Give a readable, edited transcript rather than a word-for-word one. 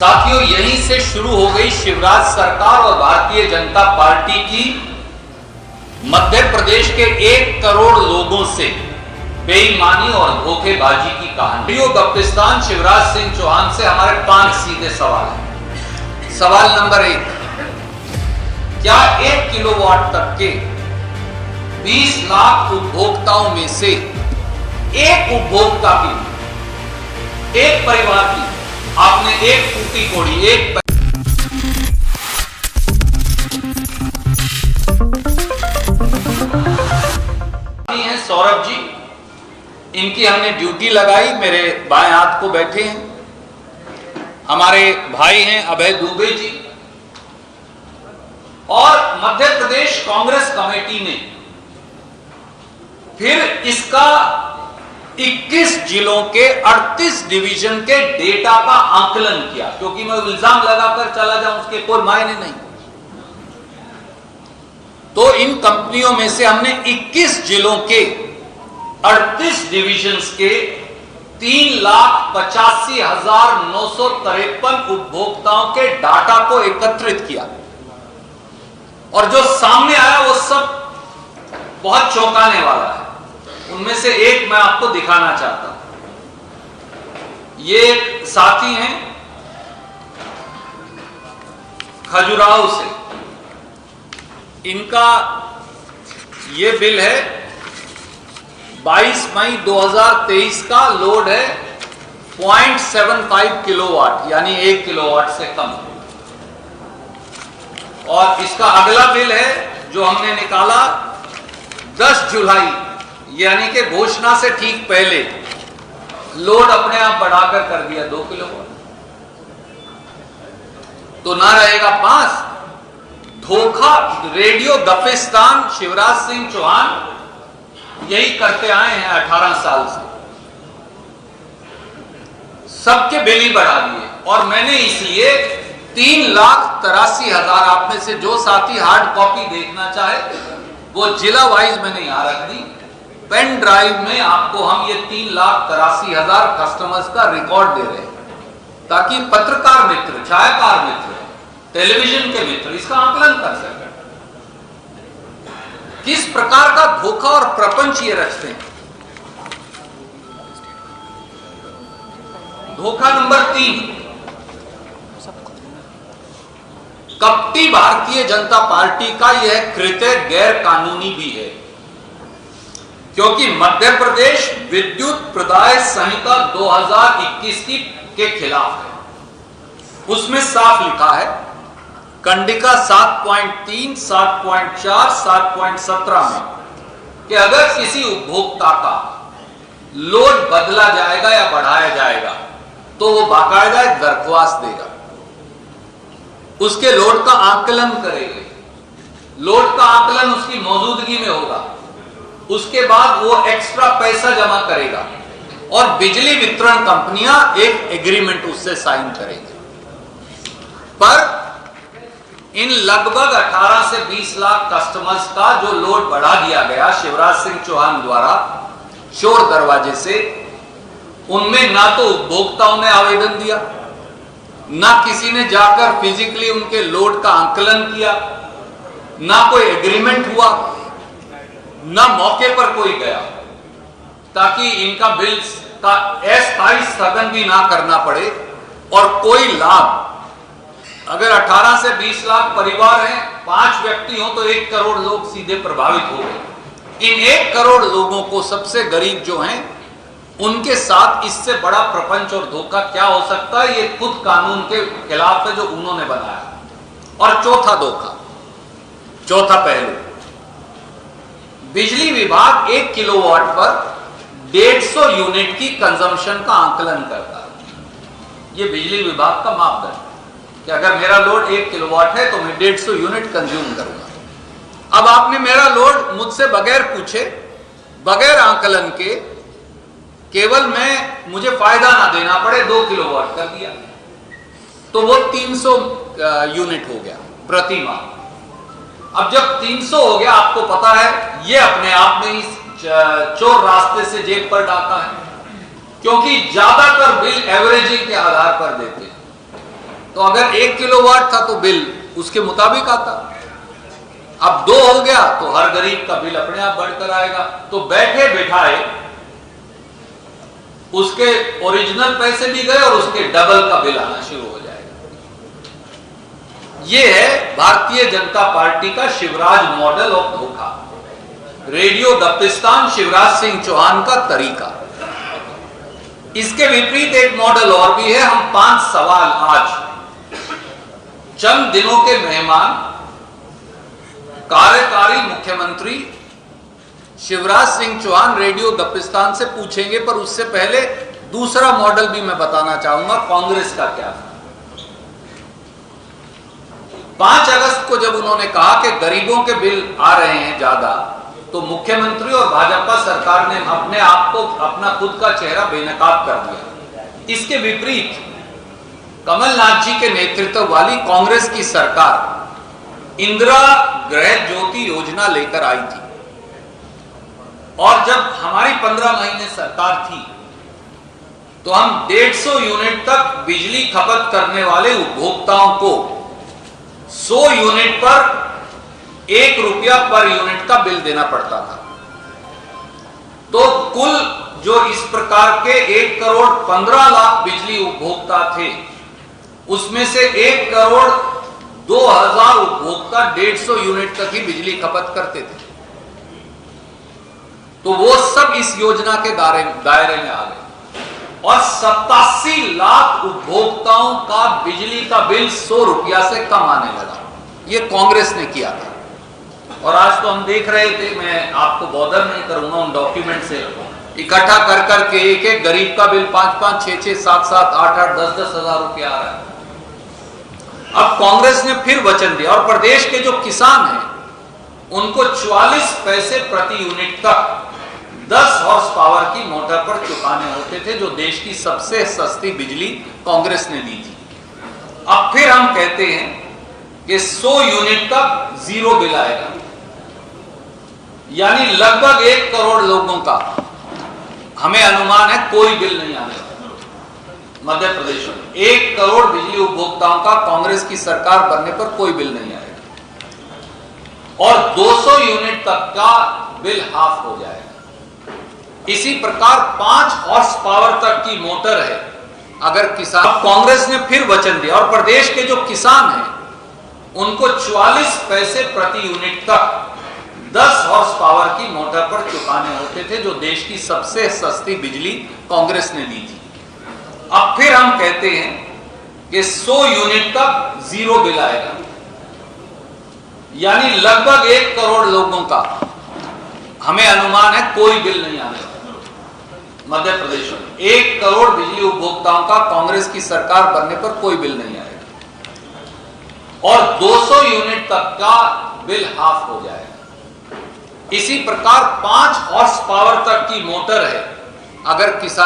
साथियों, यहीं से शुरू हो गई शिवराज सरकार और भारतीय जनता पार्टी की मध्य प्रदेश के 1 करोड़ लोगों से बेईमानी और धोखेबाजी की कहानी। रेडियो गप्पिस्तान शिवराज सिंह चौहान से हमारे 5 सीधे सवाल हैं। सवाल नंबर 1, क्या 1 किलोवाट तक के 20 लाख उपभोक्ताओं में से एक उपभोक्ता की, एक परिवार की आपने एक टूटी कोड़ी एक हैं सौरभ जी, इनकी हमने ड्यूटी लगाई, मेरे बाएं हाथ को बैठे हैं। हमारे भाई हैं अभय दुबे जी। और मध्य प्रदेश कांग्रेस कमेटी ने फिर इसका 21 जिलों के 38 डिवीजन के डेटा का आकलन किया, क्योंकि मैं इल्जाम लगाकर चला जाऊं उसके कोई मायने नहीं। तो इन कंपनियों में से हमने 21 जिलों के 38 डिवीजन्स के 3,85,953 उपभोक्ताओं के डाटा को एकत्रित किया, और जो सामने आया वो सब बहुत चौंकाने वाला है। उनमें से एक मैं आपको दिखाना चाहता हूं। ये एक साथी हैं खजुराहो से, इनका ये बिल है 22 मई 2023 का, लोड है 0.75 किलोवाट, यानी 1 किलोवाट से कम। और इसका अगला बिल है जो हमने निकाला 10 जुलाई, यानी कि घोषणा से ठीक पहले, लोड अपने आप बढ़ाकर कर दिया 2 किलोवाट। तो ना रहेगा 5। धोखा रेडियो गप्पिस्तान शिवराज सिंह चौहान यही करते आए हैं 18 साल से, सबके बिल ही बढ़ा दिए। और मैंने इसलिए 3,83,000, आप में से जो साथी हार्ड कॉपी देखना चाहे वो जिला वाइज मैंने यहां रख दी। पेन ड्राइव में आपको हम ये 3,83,000 कस्टमर्स का रिकॉर्ड दे रहे हैं, ताकि पत्रकार मित्र, छायाकार मित्र, टेलीविजन के मित्र इसका आकलन कर सकें किस प्रकार का धोखा और प्रपंच ये रचते हैं। धोखा नंबर 3, कपटी भारतीय जनता पार्टी का यह कृत्य गैर कानूनी भी है, क्योंकि मध्य प्रदेश विद्युत प्रदाय संहिता 2021 के खिलाफ है। उसमें साफ लिखा है, कंडिका 7.3, 7.4, 7.17 में, कि अगर किसी उपभोक्ता का लोड बदला जाएगा या बढ़ाया जाएगा तो वो बाकायदा एक दरख्वास्त देगा, उसके लोड का आकलन करेगा, लोड का आकलन उसकी मौजूदगी में होगा, उसके बाद वो एक्स्ट्रा पैसा जमा करेगा और बिजली वितरण कंपनियां एक एग्रीमेंट उससे साइन करेंगे। पर इन लगभग 18 से 20 लाख कस्टमर्स का जो लोड बढ़ा दिया गया शिवराज सिंह चौहान द्वारा चोर दरवाजे से, उनमें ना तो उपभोक्ताओं ने आवेदन दिया, ना किसी ने जाकर फिजिकली उनके लोड का आकलन किया, ना कोई एग्रीमेंट हुआ, ना मौके पर कोई गया, ताकि इनका बिल का अस्थायी स्थगन भी ना करना पड़े और कोई लाभ। अगर 18 से 20 लाख परिवार हैं, 5 व्यक्ति हो तो 1 करोड़ लोग सीधे प्रभावित हो गए। इन 1 करोड़ लोगों को, सबसे गरीब जो हैं, उनके साथ इससे बड़ा प्रपंच और धोखा क्या हो सकता है। ये खुद कानून के खिलाफ है जो उन्होंने बनाया। और चौथा धोखा, चौथा पहलू, बिजली विभाग 1 किलोवाट पर 150 यूनिट की कंजम्पशन का आकलन करता है। ये बिजली विभाग का मापदंड कि अगर मेरा लोड 1 किलोवाट है तो मैं 150 यूनिट कंज्यूम करूंगा। अब आपने मेरा लोड मुझसे बगैर पूछे, बगैर आकलन के, केवल मुझे फायदा ना देना पड़े 2 किलोवाट कर दिया, तो वो 300 यूनिट हो गया प्रति माह। अब जब 300 हो गया, आपको पता है ये अपने आप में ही चोर रास्ते से जेब पर डाका है, क्योंकि ज्यादातर बिल एवरेजिंग के आधार पर देते हैं। तो अगर 1 किलोवाट था तो बिल उसके मुताबिक आता। अब 2 हो गया तो हर गरीब का बिल अपने आप बढ़कर आएगा। तो बैठे बिठाए उसके ओरिजिनल पैसे भी गए और उसके डबल का बिल आना शुरू हो जाएगा। यह है भारतीय जनता पार्टी का शिवराज मॉडल ऑफ धोखा, रेडियो दपिस्तान शिवराज सिंह चौहान का तरीका। इसके विपरीत एक मॉडल और भी है। हम 5 सवाल आज चंद दिनों के मेहमान कार्यकारी मुख्यमंत्री शिवराज सिंह चौहान रेडियो दपिस्तान से पूछेंगे, पर उससे पहले दूसरा मॉडल भी मैं बताना चाहूंगा कांग्रेस का क्या था। 5 अगस्त को जब उन्होंने कहा कि गरीबों के बिल आ रहे हैं ज्यादा, तो मुख्यमंत्री और भाजपा सरकार ने अपने आप को, अपना खुद का चेहरा बेनकाब कर दिया। इसके विपरीत कमलनाथ जी के नेतृत्व वाली कांग्रेस की सरकार इंदिरा गृह ज्योति योजना लेकर आई थी, और जब हमारी 15 महीने सरकार थी तो हम 150 यूनिट तक बिजली खपत करने वाले उपभोक्ताओं को 100 यूनिट पर 1 रुपया पर यूनिट का बिल देना पड़ता था। तो कुल जो इस प्रकार के 1 करोड़ 15 लाख बिजली उपभोक्ता थे, उसमें से 1 करोड़ 2,000 उपभोक्ता 150 यूनिट तक ही बिजली खपत करते थे। तो वो सब इस योजना के दायरे में आ गए और 87 लाख उपभोक्ताओं का बिजली का बिल 100 रुपया से कम आने लगा। ये कांग्रेस ने किया था। और आज तो हम देख रहे थे, मैं आपको बॉदर नहीं करूंगा उन डॉक्यूमेंट से, इकट्ठा कर करके एक गरीब का बिल 5-5, 6-6, 7-7, 8-8, 10-10 हजार रुपया आ रहा है। अब कांग्रेस ने फिर वचन दिया और प्रदेश के जो किसान हैं उनको 44 पैसे प्रति यूनिट तक 10 हॉर्स पावर की मोटर पर चुकाने होते थे, जो देश की सबसे सस्ती बिजली कांग्रेस ने दी थी। अब फिर हम कहते हैं कि 100 यूनिट तक 0 बिल आएगा, यानी लगभग 1 करोड़ लोगों का हमें अनुमान है कोई बिल नहीं आने वाला। मध्य प्रदेश में 1 करोड़ बिजली उपभोक्ताओं का कांग्रेस की सरकार बनने पर कोई बिल नहीं आएगा और 200 यूनिट तक का बिल हाफ हो जाएगा। इसी प्रकार 5 हॉर्स पावर तक की मोटर है, अगर किसान, कांग्रेस ने फिर वचन दिया और प्रदेश के जो किसान हैं उनको 44 पैसे प्रति यूनिट तक 10 हॉर्स पावर की मोटर पर चुकाने होते थे, जो देश की सबसे सस्ती बिजली कांग्रेस ने दी थी। अब फिर हम कहते हैं कि 100 यूनिट तक 0 बिल आएगा, यानी लगभग 1 करोड़ लोगों का हमें अनुमान है कोई बिल नहीं आने वाला। मध्य प्रदेश में 1 करोड़ बिजली उपभोक्ताओं का कांग्रेस की सरकार बनने पर कोई बिल नहीं आएगा और 200 यूनिट तक का बिल हाफ हो जाएगा। इसी प्रकार 5 हॉर्स पावर तक की मोटर है, अगर किसान